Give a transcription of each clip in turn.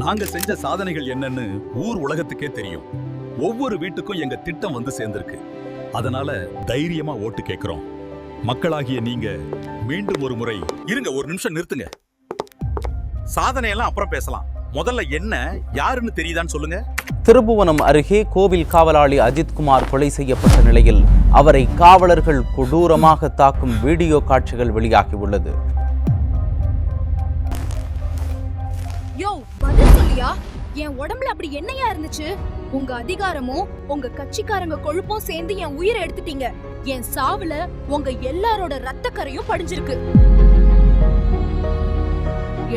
நாங்க செஞ்ச சாதனைகள் என்னன்னு ஊர் உலகத்துக்கே தெரியும். ஒவ்வொரு வீட்டுக்கும் எங்க திட்டம் வந்து சேர்ந்திருக்கு. அதனால தைரியமா ஓட்டு கேட்கிறோம். மக்களாகிய நீங்க மீண்டும் ஒரு முறை இருங்க. ஒரு நிமிஷம் நிறுத்துங்க. சாதனையெல்லாம் அப்புறம் பேசலாம். முதல்ல என்ன யாருன்னு தெரியுதான்னு சொல்லுங்க. திருபுவனம் அருகே கோவில் காவலாளி அஜித்குமார் கொலை செய்யப்பட்ட நிலையில் அவரை காவலர்கள் கொடூரமாக தாக்கும் வீடியோ காட்சிகள் வெளியாகியுள்ளது. யோ, பதில் சொல்லியா? என் உடம்புல அப்படி என்னையா இருந்துச்சு? உங்க அதிகாரமும் உங்க கட்சிக்காரங்க கொழுப்பும் சேர்ந்து என் உயிரை எடுத்துட்டீங்க. என் சாவுல உங்க எல்லாரோட ரத்த கரையும் படிஞ்சிருக்கு.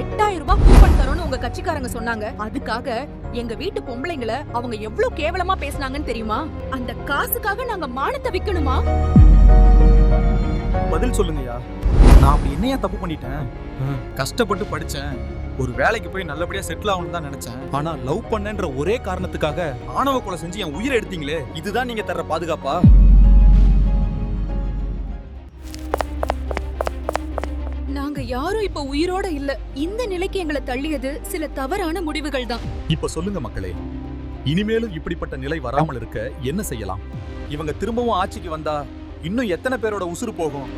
8000 ரூபாய் கூப்பன் தரோன்னு உங்க கட்சிக்காரங்க சொன்னாங்க. அதுக்காக எங்க வீட்டு பொம்பளைங்களை அவங்க எவ்வளவு கேவலமா பேசினாங்கன்னு தெரியுமா? அந்த காசுக்காக நாங்க மானத்தை விக்கணுமா? பதில் சொல்லுங்கய்யா. நான் அப்படி என்னையா தப்பு பண்ணிட்டேன்? கஷ்டப்பட்டு படிச்சேன், ஒரு வேலைக்கு போய் நல்லபடியா செட்டில் ஆகணும்னு தான் நினைச்சேன். ஆனா லவ் பண்ணன்ற ஒரே காரணத்துக்காக ஆணவ கொலை செஞ்சு என் உயிரை எடுத்தீங்களே, இதுதான் நீங்க தர்ற பாதுகாப்பா? நாங்க யாரும் இப்ப உயிரோட இல்ல. இந்த நிலைக்கு எங்களை தள்ளியது சில தவறான முடிவுகள் தான். இப்ப சொல்லுங்க மக்களே, இனிமேலும் இப்படிப்பட்ட நிலை வராமல் இருக்க என்ன செய்யலாம்? இவங்க திரும்பவும் ஆட்சிக்கு வந்தா இன்னும் எத்தனை பேரோட உசுறு போகும்?